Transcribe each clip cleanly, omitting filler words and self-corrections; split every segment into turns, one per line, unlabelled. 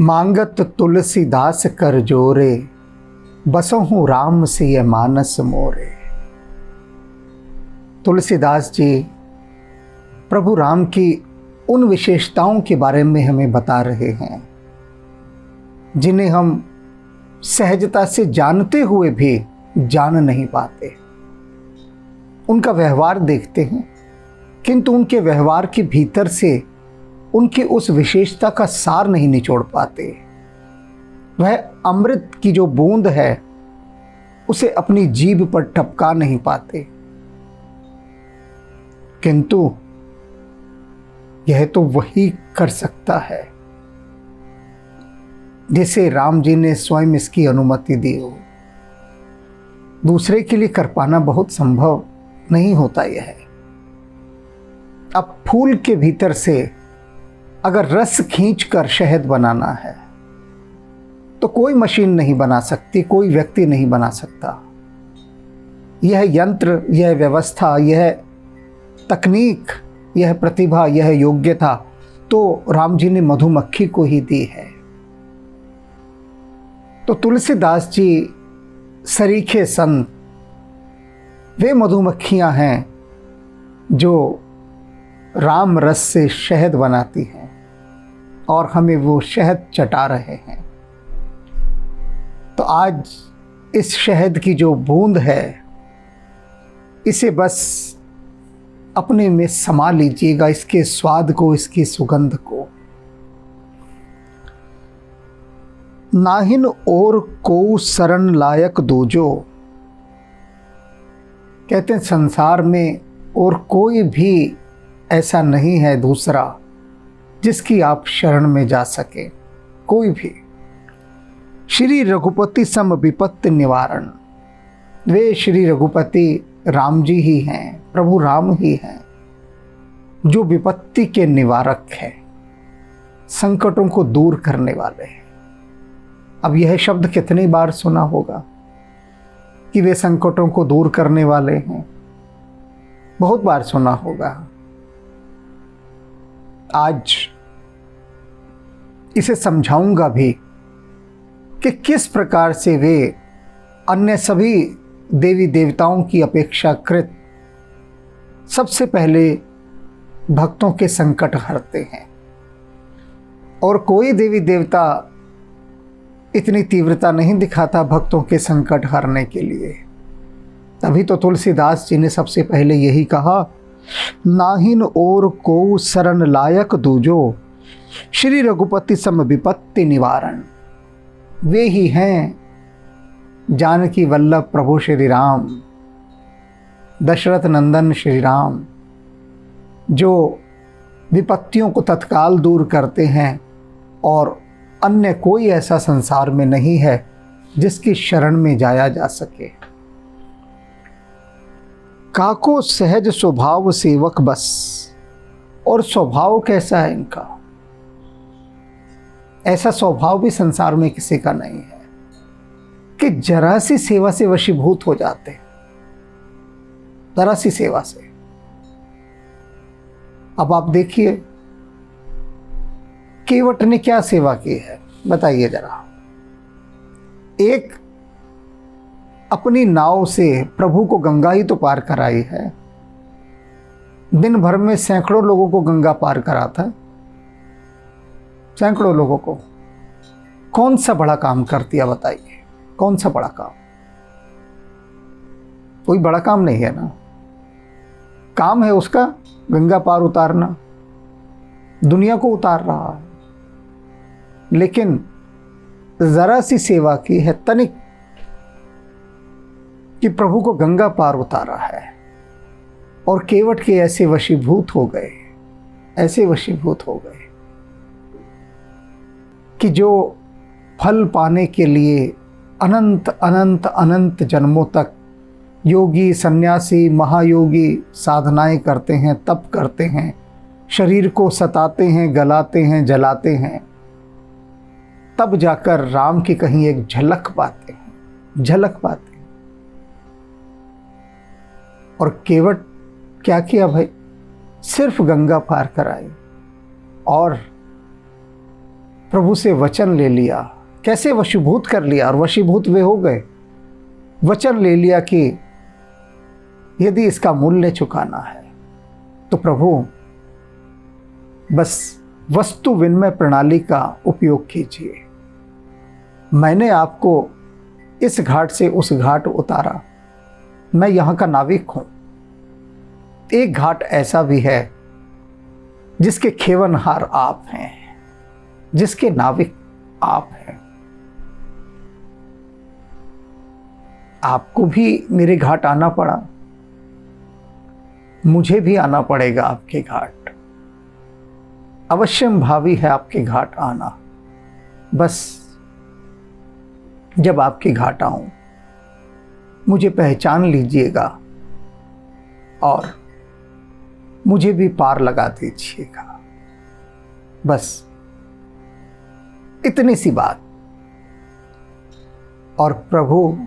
मांगत तुलसीदास कर जोरे, बसहु राम सिय मानस मोरे। तुलसीदास जी प्रभु राम की उन विशेषताओं के बारे में हमें बता रहे हैं जिन्हें हम सहजता से जानते हुए भी जान नहीं पाते। उनका व्यवहार देखते हैं किंतु उनके व्यवहार के भीतर से उनकी उस विशेषता का सार नहीं निचोड़ पाते। वह अमृत की जो बूंद है उसे अपनी जीभ पर टपका नहीं पाते, किंतु यह तो वही कर सकता है जिसे राम जी ने स्वयं इसकी अनुमति दी हो। दूसरे के लिए कर पाना बहुत संभव नहीं होता। यह अब फूल के भीतर से अगर रस खींचकर शहद बनाना है तो कोई मशीन नहीं बना सकती, कोई व्यक्ति नहीं बना सकता। यह यंत्र, यह व्यवस्था, यह तकनीक, यह प्रतिभा, यह योग्यता तो राम जी ने मधुमक्खी को ही दी है। तो तुलसीदास जी सरीखे संत वे मधुमक्खियां हैं जो राम रस से शहद बनाती हैं और हमें वो शहद चटा रहे हैं। तो आज इस शहद की जो बूंद है इसे बस अपने में समा लीजिएगा, इसके स्वाद को, इसकी सुगंध को। नाहिन और को शरण लायक दूजो, कहते हैं संसार में और कोई भी ऐसा नहीं है दूसरा जिसकी आप शरण में जा सके, कोई भी। श्री रघुपति सम विपत्ति निवारण, वे श्री रघुपति राम जी ही हैं, प्रभु राम ही हैं जो विपत्ति के निवारक हैं, संकटों को दूर करने वाले हैं। अब यह शब्द कितनी बार सुना होगा कि वे संकटों को दूर करने वाले हैं, बहुत बार सुना होगा। आज इसे समझाऊंगा भी कि किस प्रकार से वे अन्य सभी देवी देवताओं की अपेक्षाकृत सबसे पहले भक्तों के संकट हरते हैं। और कोई देवी देवता इतनी तीव्रता नहीं दिखाता भक्तों के संकट हरने के लिए। तभी तो तुलसीदास जी ने सबसे पहले यही कहा, नाहिन और को शरण लायक दूजो, श्री रघुपति सम विपत्ति निवारण। वे ही हैं जानकी वल्लभ प्रभु श्री राम, दशरथ नंदन श्री राम, जो विपत्तियों को तत्काल दूर करते हैं और अन्य कोई ऐसा संसार में नहीं है जिसकी शरण में जाया जा सके। काको सहज स्वभाव सेवक बस, और स्वभाव कैसा है इनका? ऐसा स्वभाव भी संसार में किसी का नहीं है कि जरा सी सेवा से वशीभूत हो जाते, जरा सी सेवा से। अब आप देखिए केवट ने क्या सेवा की है, बताइए जरा। एक अपनी नाव से प्रभु को गंगा ही तो पार कराई है, दिन भर में सैकड़ों लोगों को गंगा पार कराता है, सैकड़ों लोगों को। कौन सा बड़ा काम कर दिया बताइए, कौन सा बड़ा काम? कोई बड़ा काम नहीं है ना। काम है उसका गंगा पार उतारना, दुनिया को उतार रहा है। लेकिन जरा सी सेवा की है, तनिक, कि प्रभु को गंगा पार उतारा है। और केवट के ऐसे वशीभूत हो गए, ऐसे वशीभूत हो गए कि जो फल पाने के लिए अनंत अनंत अनंत जन्मों तक योगी, सन्यासी, महायोगी साधनाएं करते हैं, तप करते हैं, शरीर को सताते हैं, गलाते हैं, जलाते हैं, तब जाकर राम की कहीं एक झलक पाते हैं, झलक पाते हैं। और केवट क्या किया भाई? सिर्फ गंगा पार कराई और प्रभु से वचन ले लिया, कैसे वशीभूत कर लिया, और वशीभूत वे हो गए। वचन ले लिया कि यदि इसका मूल्य चुकाना है तो प्रभु बस वस्तु विनिमय प्रणाली का उपयोग कीजिए। मैंने आपको इस घाट से उस घाट उतारा, मैं यहाँ का नाविक हूँ। एक घाट ऐसा भी है जिसके खेवनहार आप हैं, जिसके नाविक आप हैं। आपको भी मेरे घाट आना पड़ा, मुझे भी आना पड़ेगा आपके घाट। अवश्यम भावी है आपके घाट आना। बस जब आपके घाट आऊं मुझे पहचान लीजिएगा और मुझे भी पार लगा दीजिएगा। बस इतनी सी बात। और प्रभु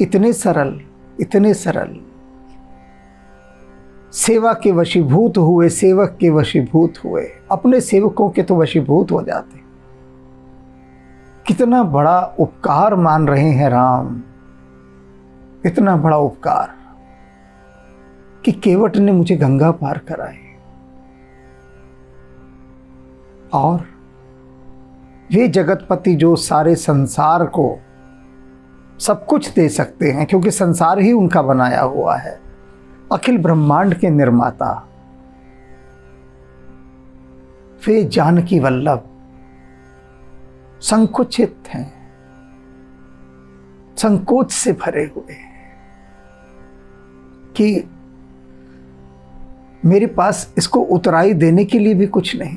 इतने सरल सेवा के वशीभूत हुए, सेवक के वशीभूत हुए, अपने सेवकों के तो वशीभूत हो जाते। कितना बड़ा उपकार मान रहे हैं राम, इतना बड़ा उपकार कि केवट ने मुझे गंगा पार कराई। और वे जगतपति जो सारे संसार को सब कुछ दे सकते हैं, क्योंकि संसार ही उनका बनाया हुआ है, अखिल ब्रह्मांड के निर्माता, वे जानकी वल्लभ संकुचित हैं, संकोच से भरे हुए हैं कि मेरे पास इसको उतराई देने के लिए भी कुछ नहीं,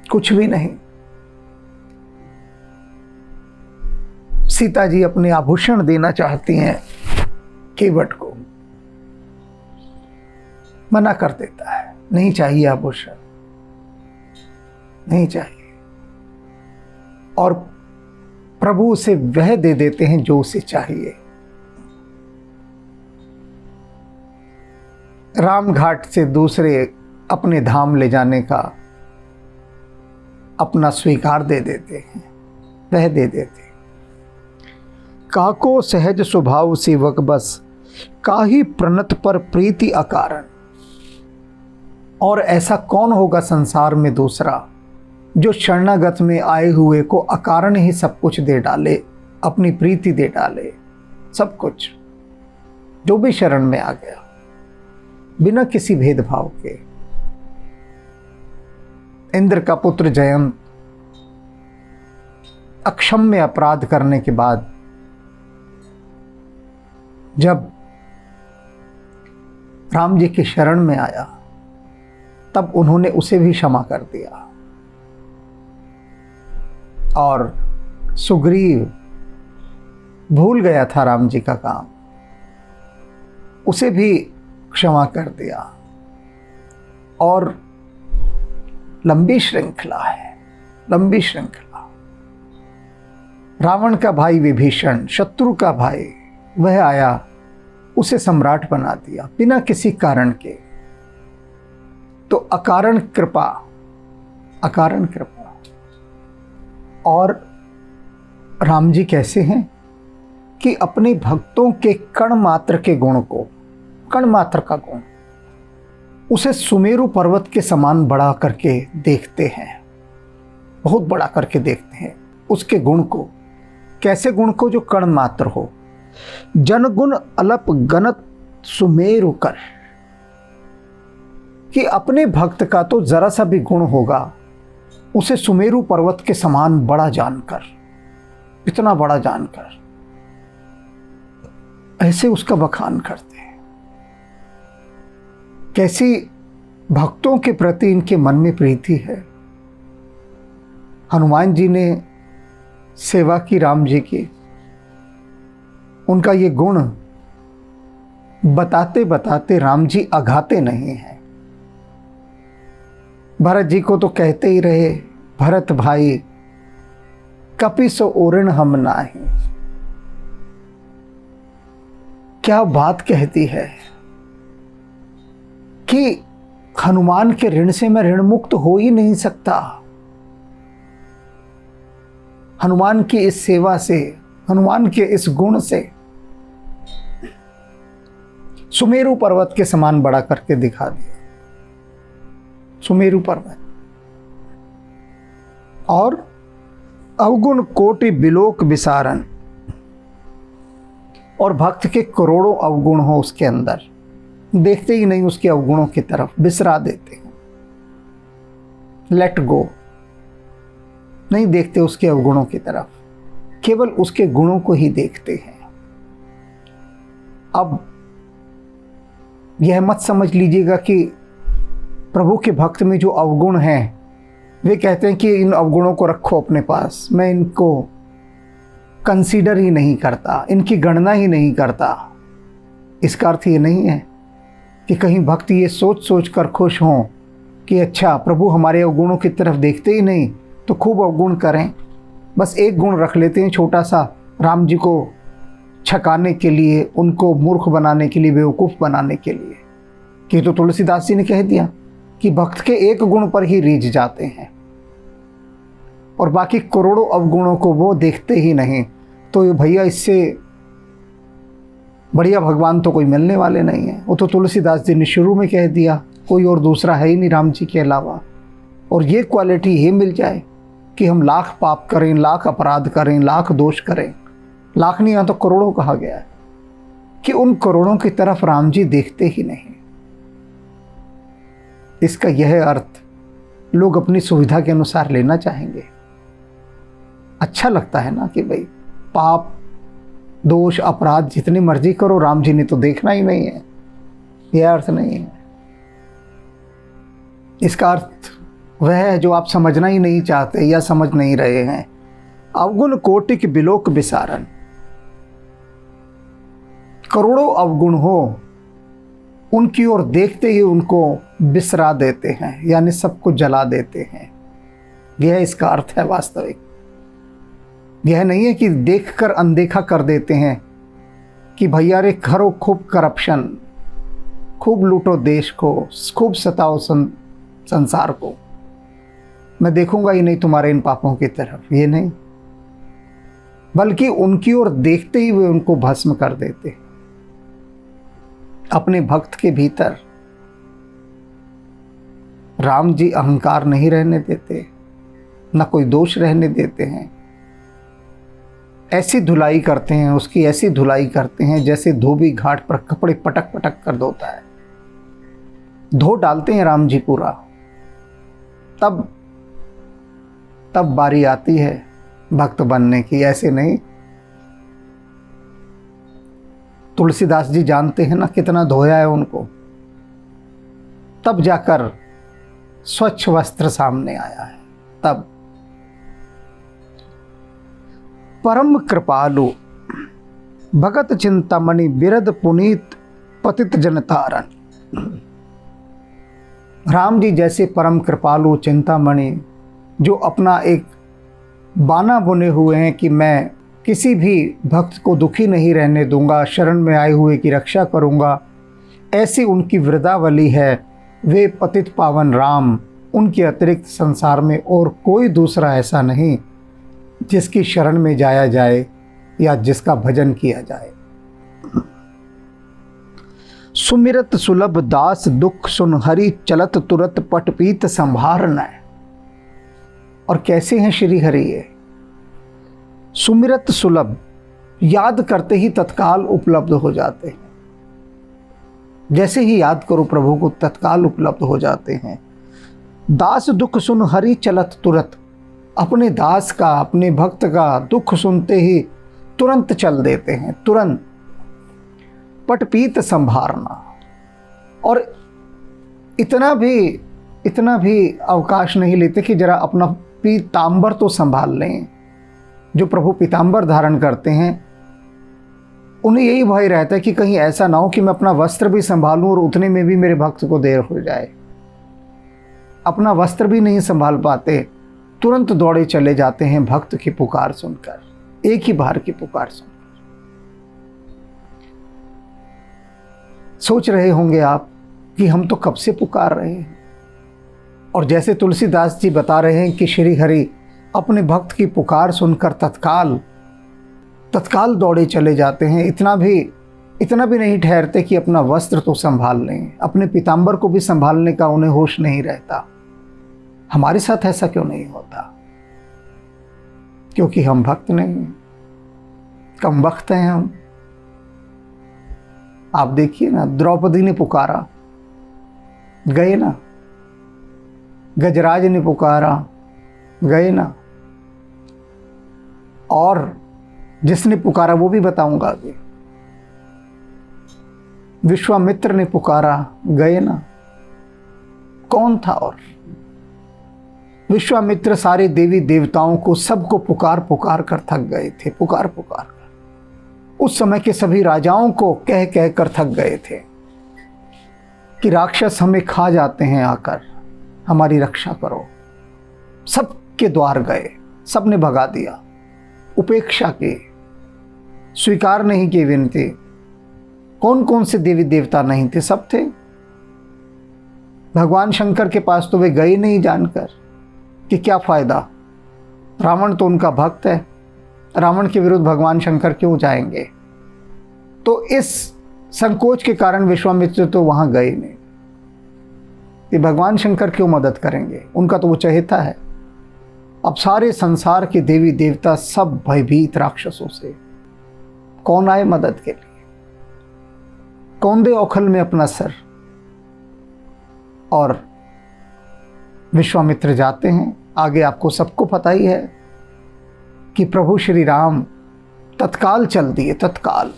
कुछ भी नहीं। सीता जी अपने आभूषण देना चाहती हैं केवट को, मना कर देता है, नहीं चाहिए आभूषण, नहीं चाहिए। और प्रभु उसे वह दे देते हैं जो उसे चाहिए। राम घाट से दूसरे अपने धाम ले जाने का अपना स्वीकार दे देते हैं, वह दे देते। काको सहज स्वभाव सेवक बस, काहि प्रणत पर प्रीति अकारण। और ऐसा कौन होगा संसार में दूसरा जो शरणागत में आए हुए को अकारण ही सब कुछ दे डाले, अपनी प्रीति दे डाले, सब कुछ। जो भी शरण में आ गया बिना किसी भेदभाव के। इंद्र का पुत्र जयंत अक्षम्य अपराध करने के बाद जब राम जी की शरण में आया तब उन्होंने उसे भी क्षमा कर दिया। और सुग्रीव भूल गया था राम जी का काम, उसे भी क्षमा कर दिया। और लंबी श्रृंखला है, लंबी श्रृंखला। रावण का भाई विभीषण, शत्रु का भाई, वह आया, उसे सम्राट बना दिया बिना किसी कारण के। तो अकारण कृपा, अकारण कृपा। और राम जी कैसे हैं कि अपने भक्तों के कण मात्र के गुण को, कण मात्र का गुण, उसे सुमेरु पर्वत के समान बड़ा करके देखते हैं, बहुत बड़ा करके देखते हैं उसके गुण को। कैसे गुण को? जो कण मात्र हो। जन गुण अलप गणत सुमेरु कर, कि अपने भक्त का तो जरा सा भी गुण होगा उसे सुमेरु पर्वत के समान बड़ा जानकर, इतना बड़ा जानकर ऐसे उसका बखान करते हैं। कैसी भक्तों के प्रति इनके मन में प्रीति है। हनुमान जी ने सेवा की राम जी की, उनका ये गुण बताते बताते राम जी अघाते नहीं हैं। भरत जी को तो कहते ही रहे, भरत भाई कपि सो ओरण हम नाही। क्या बात कहती है कि हनुमान के ऋण से मैं ऋण मुक्त हो ही नहीं सकता। हनुमान की इस सेवा से, हनुमान के इस गुण से सुमेरु पर्वत के समान बड़ा करके दिखा दिया। सुमेरु पर्वत और अवगुण कोटि बिलोक विसारन, और भक्त के करोड़ों अवगुण हो उसके अंदर, देखते ही नहीं उसके अवगुणों की तरफ, बिसरा देते हैं, लेट गो, नहीं देखते उसके अवगुणों की तरफ, केवल उसके गुणों को ही देखते हैं। अब यह मत समझ लीजिएगा कि प्रभु के भक्त में जो अवगुण हैं वे कहते हैं कि इन अवगुणों को रखो अपने पास, मैं इनको कंसीडर ही नहीं करता, इनकी गणना ही नहीं करता। इसका अर्थ ये नहीं है कि कहीं भक्त ये सोच सोच कर खुश हों कि अच्छा प्रभु हमारे अवगुणों की तरफ देखते ही नहीं तो खूब अवगुण करें। बस एक गुण रख लेते हैं छोटा सा, राम जी को छकाने के लिए, उनको मूर्ख बनाने के लिए, बेवकूफ़ बनाने के लिए। कि तो तुलसीदास जी ने कह दिया कि भक्त के एक गुण पर ही रीझ जाते हैं और बाकी करोड़ों अवगुणों को वो देखते ही नहीं। तो ये भैया इससे बढ़िया भगवान तो कोई मिलने वाले नहीं है। वो तो तुलसीदास जी ने शुरू में कह दिया, कोई और दूसरा है ही नहीं राम जी के अलावा। और ये क्वालिटी ही मिल जाए कि हम लाख पाप करें, लाख अपराध करें, लाख दोष करें, लाख नहीं, यहाँ तो करोड़ों कहा गया है, कि उन करोड़ों की तरफ राम जी देखते ही नहीं। इसका यह अर्थ लोग अपनी सुविधा के अनुसार लेना चाहेंगे। अच्छा लगता है ना कि भाई पाप दोष अपराध जितनी मर्जी करो, राम जी ने तो देखना ही नहीं है। यह अर्थ नहीं है। इसका अर्थ वह है जो आप समझना ही नहीं चाहते या समझ नहीं रहे हैं। अवगुण कोटिक बिलोक विसारन, करोड़ों अवगुण हो, उनकी ओर देखते ही उनको बिसरा देते हैं, यानी सबको जला देते हैं। यह इसका अर्थ है वास्तविक। यह नहीं है कि देखकर अनदेखा कर देते हैं कि भैया रे करो खूब करप्शन, खूब लूटो देश को, खूब सताओ संसार को, मैं देखूंगा ही नहीं तुम्हारे इन पापों की तरफ। ये नहीं, बल्कि उनकी ओर देखते ही वे उनको भस्म कर देते। अपने भक्त के भीतर राम जी अहंकार नहीं रहने देते, न कोई दोष रहने देते हैं। ऐसी धुलाई करते हैं, उसकी ऐसी धुलाई करते हैं जैसे धोबी घाट पर कपड़े पटक पटक कर धोता है। धो डालते हैं राम जी पूरा। तब बारी आती है भक्त बनने की, ऐसे नहीं। तुलसीदास जी जानते हैं ना कितना धोया है उनको, तब जाकर स्वच्छ वस्त्र सामने आया है। तब परम कृपालु भगत चिंतामणि बिरद पुनीत पतित जनतारण। राम जी जैसे परम कृपालु चिंतामणि, जो अपना एक बाना बुने हुए हैं कि मैं किसी भी भक्त को दुखी नहीं रहने दूंगा, शरण में आए हुए की रक्षा करूंगा, ऐसी उनकी वृदावली है। वे पतित पावन राम, उनके अतिरिक्त संसार में और कोई दूसरा ऐसा नहीं जिसकी शरण में जाया जाए या जिसका भजन किया जाए। सुमिरत सुलभ दास दुख सुन हरि, चलत तुरत पटपीत संभारना। और कैसे हैं श्री हरि ये? सुमिरत सुलभ, याद करते ही तत्काल उपलब्ध हो जाते हैं। जैसे ही याद करो प्रभु को तत्काल उपलब्ध हो जाते हैं। दास दुख सुन हरि चलत तुरत, अपने दास का, अपने भक्त का दुख सुनते ही तुरंत चल देते हैं, तुरंत। पटपीत संभारना, और इतना भी अवकाश नहीं लेते कि जरा अपना पीतांबर तो संभाल लें। जो प्रभु पीतांबर धारण करते हैं उन्हें यही भय रहता है कि कहीं ऐसा ना हो कि मैं अपना वस्त्र भी संभालूं और उतने में भी मेरे भक्त को देर हो जाए। अपना वस्त्र भी नहीं संभाल पाते, तुरंत दौड़े चले जाते हैं भक्त की पुकार सुनकर, एक ही बार की पुकार सुनकर। सोच रहे होंगे आप कि हम तो कब से पुकार रहे हैं, और जैसे तुलसीदास जी बता रहे हैं कि श्री हरि अपने भक्त की पुकार सुनकर तत्काल दौड़े चले जाते हैं। इतना भी नहीं ठहरते कि अपना वस्त्र तो संभाल लें, अपने पीताम्बर को भी संभालने का उन्हें होश नहीं रहता। हमारे साथ ऐसा क्यों नहीं होता? क्योंकि हम भक्त नहीं, कम वक्त हैं हम। आप देखिए ना, द्रौपदी ने पुकारा, गए ना। गजराज ने पुकारा, गए ना। और जिसने पुकारा वो भी बताऊंगा अभी। विश्वामित्र ने पुकारा, गए ना। कौन था? और विश्वामित्र सारे देवी देवताओं को सबको पुकार कर थक गए थे, पुकार कर। उस समय के सभी राजाओं को कह कर थक गए थे कि राक्षस हमें खा जाते हैं, आकर हमारी रक्षा करो। सबके द्वार गए, सबने भगा दिया, उपेक्षा की, स्वीकार नहीं की विनती। कौन कौन से देवी देवता नहीं थे? सब थे। भगवान शंकर के पास तो वे गए नहीं, जानकर कि क्या फायदा, रावण तो उनका भक्त है, रावण के विरुद्ध भगवान शंकर क्यों जाएंगे? तो इस संकोच के कारण विश्वामित्र तो वहां गए नहीं कि भगवान शंकर क्यों मदद करेंगे, उनका तो वो चहेता है। अब सारे संसार के देवी देवता सब भयभीत राक्षसों से। कौन आए मदद के लिए? कौन दे औखल में अपना सर? और विश्वामित्र जाते हैं। आगे आपको सबको पता ही है कि प्रभु श्री राम तत्काल चल दिए, तत्काल।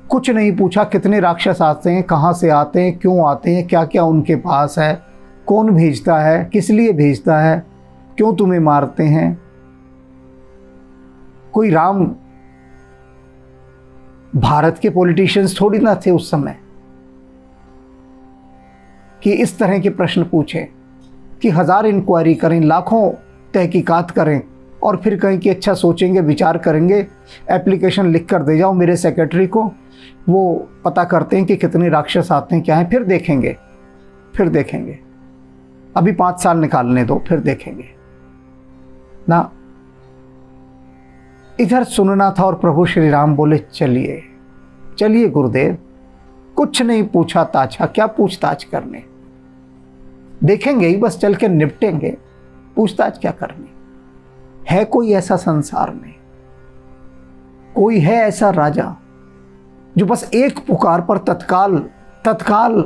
कुछ नहीं पूछा कितने राक्षस आते हैं, कहाँ से आते हैं, क्यों आते हैं, क्या क्या उनके पास है, कौन भेजता है, किस लिए भेजता है, क्यों तुम्हें मारते हैं। कोई राम भारत के पॉलिटिशियंस थोड़ी ना थे उस समय कि इस तरह के प्रश्न पूछें, कि 1000 इंक्वायरी करें, लाखों तहकीकात करें और फिर कहें कि अच्छा सोचेंगे, विचार करेंगे, एप्लीकेशन लिख कर दे जाओ मेरे सेक्रेटरी को, वो पता करते हैं कि कितने राक्षस आते हैं, क्या है, फिर देखेंगे। अभी 5 साल निकालने दो, फिर देखेंगे ना। इधर सुनना था और प्रभु श्री राम बोले चलिए गुरुदेव, कुछ नहीं पूछा ताछा, क्या पूछताछ करने, देखेंगे ही, बस चल के निपटेंगे, पूछताछ क्या करनी है। कोई ऐसा संसार में, कोई है ऐसा राजा जो बस एक पुकार पर तत्काल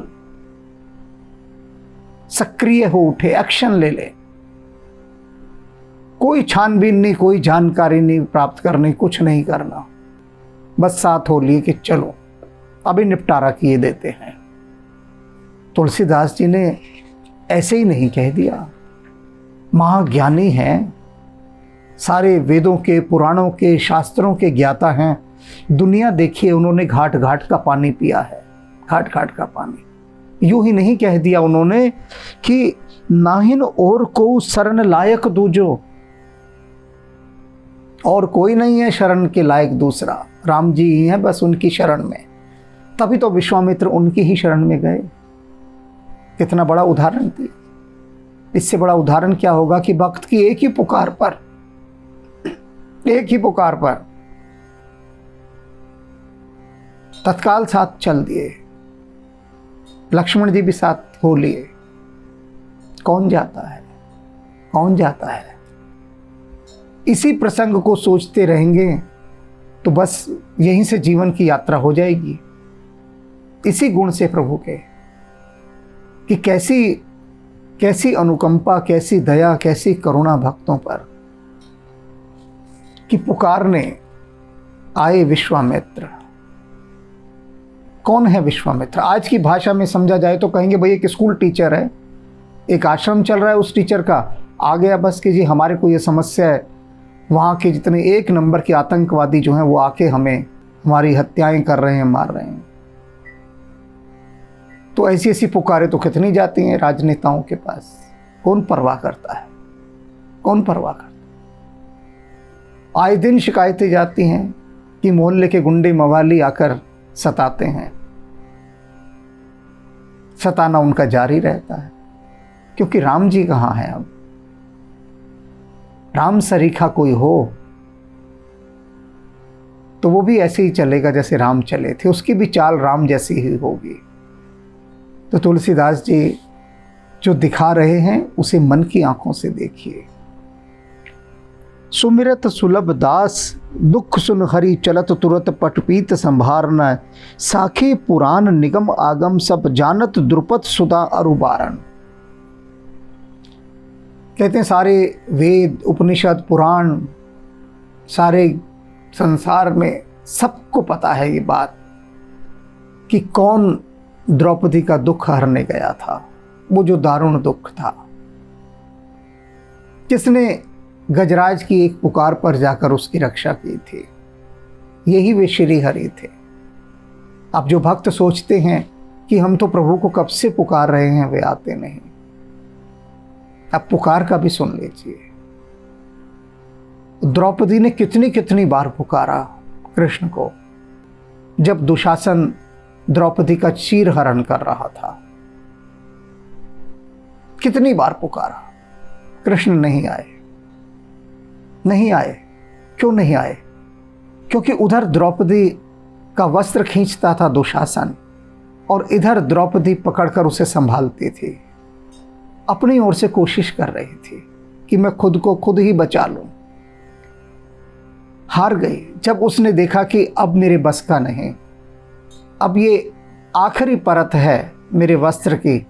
सक्रिय हो उठे, एक्शन ले ले, कोई छानबीन नहीं, कोई जानकारी नहीं प्राप्त करनी, कुछ नहीं करना, बस साथ हो लिए कि चलो अभी निपटारा किए देते हैं। तुलसीदास जी ने ऐसे ही नहीं कह दिया, महाज्ञानी हैं, सारे वेदों के, पुराणों के, शास्त्रों के ज्ञाता हैं। दुनिया देखिए, उन्होंने घाट घाट का पानी पिया है, घाट घाट का पानी। यूं ही नहीं कह दिया उन्होंने कि नाहिन और को शरण लायक दूजो, और कोई नहीं है शरण के लायक दूसरा, राम जी ही हैं बस उनकी शरण में। तभी तो विश्वामित्र उनकी ही शरण में गए। कितना बड़ा उदाहरण थी। इससे बड़ा उदाहरण क्या होगा कि भक्त की एक ही पुकार पर तत्काल साथ चल दिए। लक्ष्मण जी भी साथ हो लिए। कौन जाता है? इसी प्रसंग को सोचते रहेंगे तो बस यहीं से जीवन की यात्रा हो जाएगी। इसी गुण से प्रभु के कि कैसी अनुकंपा, कैसी दया, कैसी करुणा भक्तों पर, कि पुकारने आए विश्वामित्र। कौन है विश्वामित्र? आज की भाषा में समझा जाए तो कहेंगे भाई एक स्कूल टीचर है, एक आश्रम चल रहा है, उस टीचर का आ गया बस कि जी हमारे को ये समस्या है, वहाँ के जितने 1 नंबर के आतंकवादी जो हैं वो आके हमारी हत्याएं कर रहे हैं, मार रहे हैं। तो ऐसी पुकारें तो कितनी जाती हैं राजनेताओं के पास। कौन परवाह करता है? आए दिन शिकायतें जाती हैं कि मोहल्ले के गुंडे मवाली आकर सताते हैं। सताना उनका जारी रहता है, क्योंकि राम जी कहाँ हैं अब? राम सरीखा कोई हो तो वो भी ऐसे ही चलेगा जैसे राम चले थे, उसकी भी चाल राम जैसी ही होगी। तो तुलसीदास जी जो दिखा रहे हैं उसे मन की आंखों से देखिए। सुमिरत सुलभ दास दुख सुन हरि चलत तुरत पटपीत संभारन, साखी पुराण निगम आगम सब जानत द्रुपद सुधा अरुबारन। कहते हैं सारे वेद उपनिषद पुराण सारे संसार में सबको पता है ये बात कि कौन द्रौपदी का दुख हरने गया था, वो जो दारुण दुख था, किसने गजराज की एक पुकार पर जाकर उसकी रक्षा की थी, यही वे श्री हरि थे। अब जो भक्त सोचते हैं कि हम तो प्रभु को कब से पुकार रहे हैं, वे आते नहीं। अब पुकार का भी सुन लीजिए। द्रौपदी ने कितनी कितनी बार पुकारा कृष्ण को। जब दुशासन द्रौपदी का चीर हरण कर रहा था, कितनी बार पुकारा, कृष्ण नहीं आए। नहीं आए। क्यों नहीं आए? क्योंकि उधर द्रौपदी का वस्त्र खींचता था दुशासन और इधर द्रौपदी पकड़कर उसे संभालती थी, अपनी ओर से कोशिश कर रही थी कि मैं खुद को खुद ही बचा लूं। हार गई जब उसने देखा कि अब मेरे बस का नहीं, अब ये आखिरी परत है मेरे वस्त्र की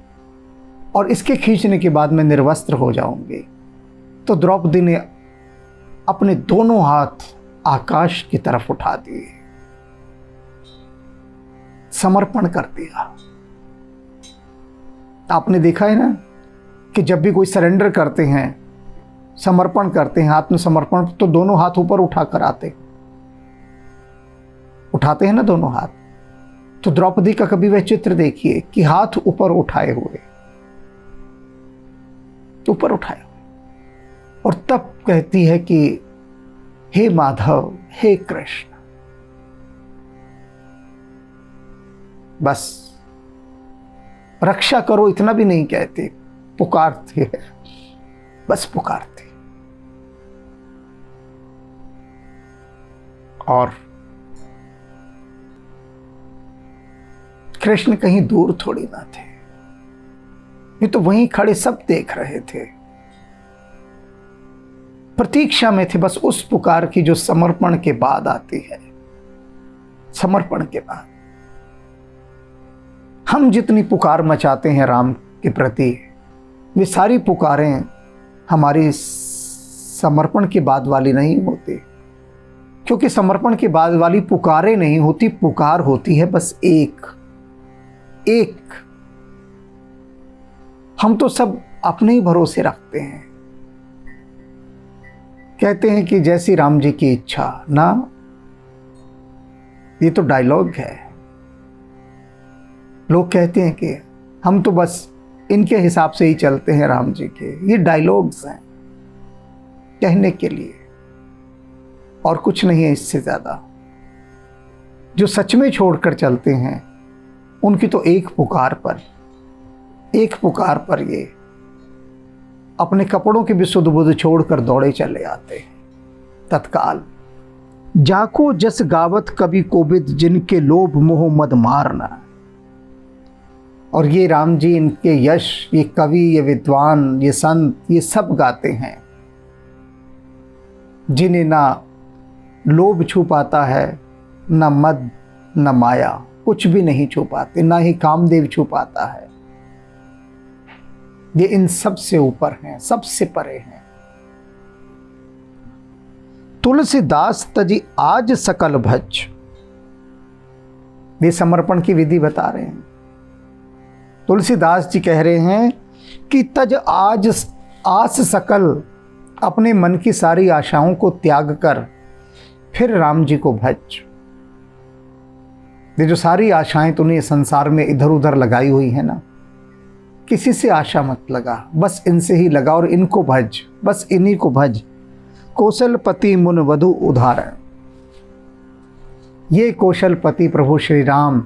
और इसके खींचने के बाद मैं निर्वस्त्र हो जाऊंगी। तो द्रौपदी ने अपने दोनों हाथ आकाश की तरफ उठा दिए, समर्पण कर दिया। आपने देखा है ना कि जब भी कोई सरेंडर करते हैं, समर्पण करते हैं, आत्मसमर्पण, तो दोनों हाथ ऊपर उठाकर उठाते हैं ना दोनों हाथ। तो द्रौपदी का कभी वह चित्र देखिए कि हाथ ऊपर उठाए हुए, ऊपर उठाए हुए, और तब कहती है कि हे माधव, हे कृष्ण। बस रक्षा करो इतना भी नहीं कहते, पुकारती है, बस पुकारती। और कृष्ण कहीं दूर थोड़ी ना थे, ये तो वहीं खड़े सब देख रहे थे, प्रतीक्षा में थे बस उस पुकार की जो समर्पण के बाद आती है। समर्पण के बाद हम जितनी पुकार मचाते हैं राम के प्रति, वे सारी पुकारें हमारी समर्पण के बाद वाली नहीं होती, क्योंकि समर्पण के बाद वाली पुकारें नहीं होती, पुकार होती है बस एक। हम तो सब अपने ही भरोसे रखते हैं, कहते हैं कि जैसी राम जी की इच्छा ना, ये तो डायलॉग है। लोग कहते हैं कि हम तो बस इनके हिसाब से ही चलते हैं राम जी के, ये डायलॉग्स हैं कहने के लिए, और कुछ नहीं है इससे ज्यादा। जो सच में छोड़कर चलते हैं उनकी तो एक पुकार पर ये अपने कपड़ों की भी सुध बुध छोड़कर दौड़े चले आते हैं तत्काल। जाको जस गावत कभी कोबिद जिनके लोभ मोह मद मारना। और ये राम जी, इनके यश, ये कवि, ये विद्वान, ये संत, ये सब गाते हैं जिन्हें ना लोभ छू पाता है, ना मद, ना माया, कुछ भी नहीं छू पाते, ना ही कामदेव छू पाता है। ये इन सब से ऊपर हैं, सबसे परे हैं। तुलसीदास तजी आज सकल भज, ये समर्पण की विधि बता रहे हैं। तुलसीदास जी कह रहे हैं कि तज आज आस सकल, अपने मन की सारी आशाओं को त्याग कर फिर राम जी को भज। ये जो सारी आशाएं तूने संसार में इधर उधर लगाई हुई है ना, किसी से आशा मत लगा, बस इनसे ही लगा और इनको भज, बस इन्हीं को भज। कौशलपति मुन वधु उदाहरण, ये कौशलपति प्रभु श्री राम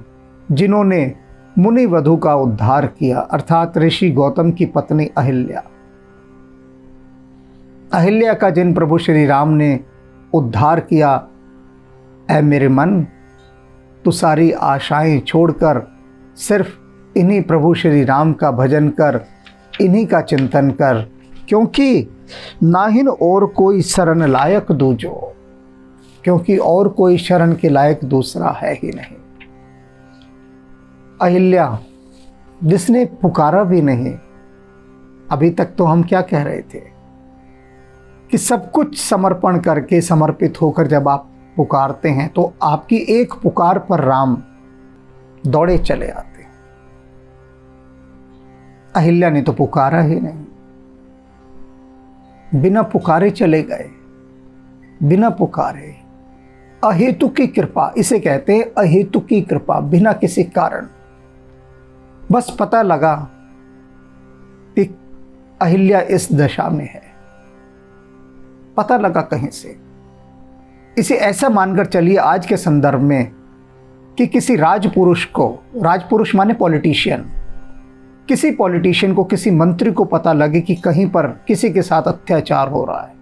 जिन्होंने मुनि वधु का उद्धार किया, अर्थात ऋषि गौतम की पत्नी अहिल्या। अहिल्या का जिन प्रभु श्री राम ने उद्धार किया, ऐ मेरे मन तू सारी आशाएं छोड़कर सिर्फ इन्हीं प्रभु श्री राम का भजन कर, इन्हीं का चिंतन कर, क्योंकि नाहिन और कोई शरण लायक दूजो, क्योंकि और कोई शरण के लायक दूसरा है ही नहीं। अहिल्या जिसने पुकारा भी नहीं। अभी तक तो हम क्या कह रहे थे कि सब कुछ समर्पण करके, समर्पित होकर जब आप पुकारते हैं तो आपकी एक पुकार पर राम दौड़े चले आते हैं। अहिल्या ने तो पुकारा ही नहीं, बिना पुकारे चले गए, बिना पुकारे। अहेतु की कृपा, इसे कहते हैं अहेतु की कृपा, बिना किसी कारण। बस पता लगा कि अहिल्या इस दशा में है, पता लगा कहीं से। इसे ऐसा मानकर चलिए आज के संदर्भ में कि किसी राजपुरुष को, राजपुरुष माने पॉलिटिशियन, किसी पॉलिटिशियन को, किसी मंत्री को पता लगे कि कहीं पर किसी के साथ अत्याचार हो रहा है,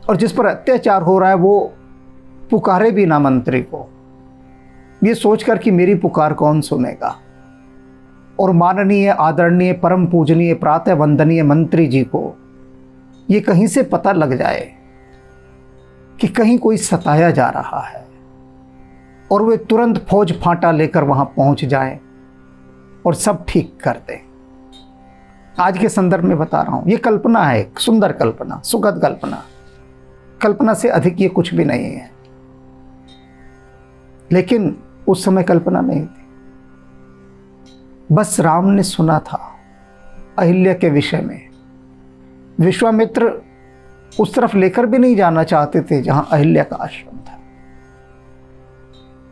और जिस पर अत्याचार हो रहा है वो पुकारे भी ना मंत्री को, ये सोचकर कि मेरी पुकार कौन सुनेगा, और माननीय, आदरणीय, परम पूजनीय, प्रातः वंदनीय मंत्री जी को ये कहीं से पता लग जाए कि कहीं कोई सताया जा रहा है, और वे तुरंत फौज फांटा लेकर वहां पहुंच जाएं और सब ठीक कर दें। आज के संदर्भ में बता रहा हूं, ये कल्पना है, एक सुंदर कल्पना, सुखद कल्पना, कल्पना से अधिक ये कुछ भी नहीं है, लेकिन उस समय कल्पना नहीं थी। बस राम ने सुना था अहिल्या के विषय में। विश्वामित्र उस तरफ लेकर भी नहीं जाना चाहते थे जहां अहिल्या का आश्रम था।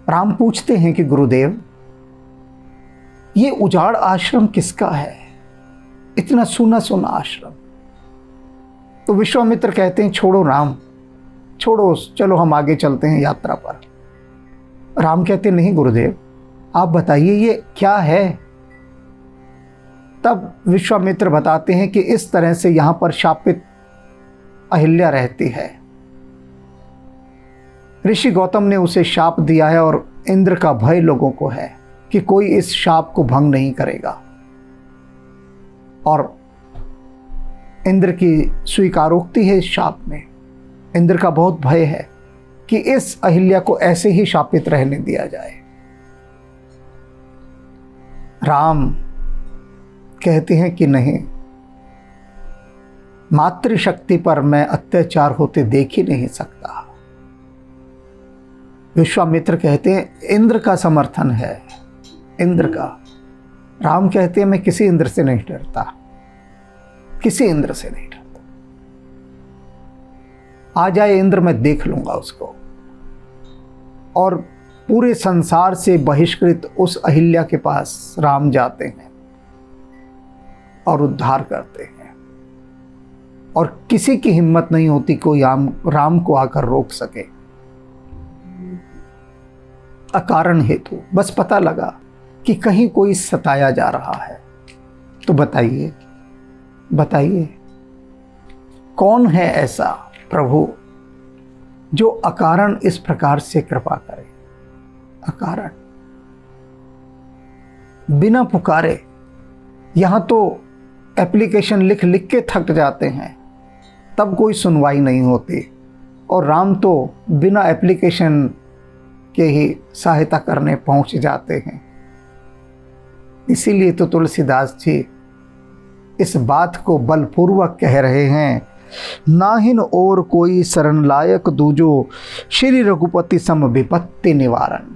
राम पूछते हैं कि गुरुदेव, ये उजाड़ आश्रम किसका है, इतना सुना सुना आश्रम? तो विश्वामित्र कहते हैं छोड़ो राम, छोड़ो, चलो हम आगे चलते हैं यात्रा पर। राम कहते नहीं गुरुदेव, आप बताइए ये क्या है। तब विश्वामित्र बताते हैं कि इस तरह से यहां पर शापित अहिल्या रहती है। ऋषि गौतम ने उसे शाप दिया है और इंद्र का भय लोगों को है कि कोई इस शाप को भंग नहीं करेगा, और इंद्र की स्वीकारोक्ति है इस शाप में। इंद्र का बहुत भय है कि इस अहिल्या को ऐसे ही शापित रहने दिया जाए। राम कहते हैं कि नहीं, मातृशक्ति पर मैं अत्याचार होते देख ही नहीं सकता। विश्वामित्र कहते हैं इंद्र का समर्थन है, इंद्र का। राम कहते हैं मैं किसी इंद्र से नहीं डरता, किसी इंद्र से नहीं डरता। आ जाए इंद्र, मैं देख लूंगा उसको। और पूरे संसार से बहिष्कृत उस अहिल्या के पास राम जाते हैं और उद्धार करते हैं, और किसी की हिम्मत नहीं होती कोई राम को आकर रोक सके, अकारण हेतु। बस पता लगा कि कहीं कोई सताया जा रहा है। तो बताइए, बताइए कौन है ऐसा प्रभु जो अकारण इस प्रकार से कृपा करे, अकारण, बिना पुकारे। यहां तो एप्लीकेशन लिख लिख के थक जाते हैं, तब कोई सुनवाई नहीं होती, और राम तो बिना एप्लीकेशन के ही सहायता करने पहुंच जाते हैं। इसीलिए तो तुलसीदास जी इस बात को बलपूर्वक कह रहे हैं, नाहिन और कोई शरण लायक दूजो, श्री रघुपति सम विपत्ति निवारण।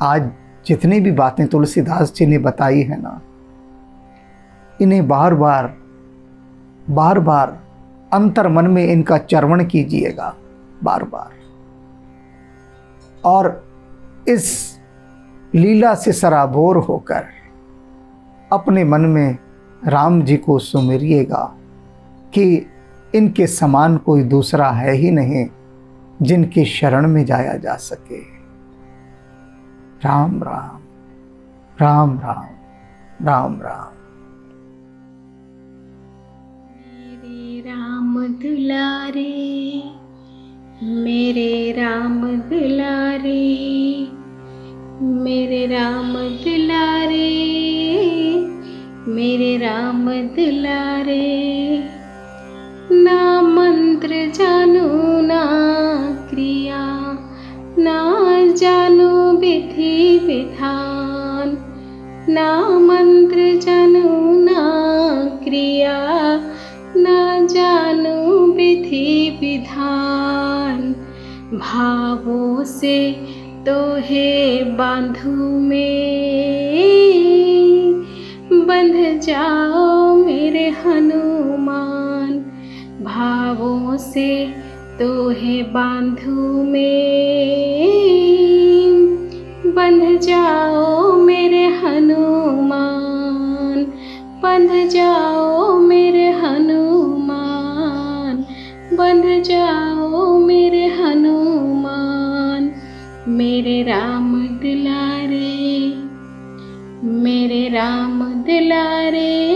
आज जितनी भी बातें तुलसीदास जी ने बताई है ना, इन्हें बार बार अंतर मन में इनका चर्वण कीजिएगा, बार बार, और इस लीला से सराबोर होकर अपने मन में राम जी को सुमिरिएगा कि इनके समान कोई दूसरा है ही नहीं जिनकी शरण में जाया जा सके। राम राम, राम राम, राम राम।
दुलारे, मेरे राम दुलारे, मेरे राम दुलारे, मेरे राम दुलारे। ना मंत्र जानू ना क्रिया, ना जानू विधि विधान, ना मंत्र जानू ना क्रिया, ना जानू विधि विधान। भावों से तोहे बांधू में, बंध जाओ मेरे हनुमान। भावों से तोहे बांधू में, बंध जाओ मेरे हनुमान। बंध जाओ मेरे हनुमान, बंध जाओ मेरे हनुमान। मेरे राम दुलारे, मेरे राम दुलारे,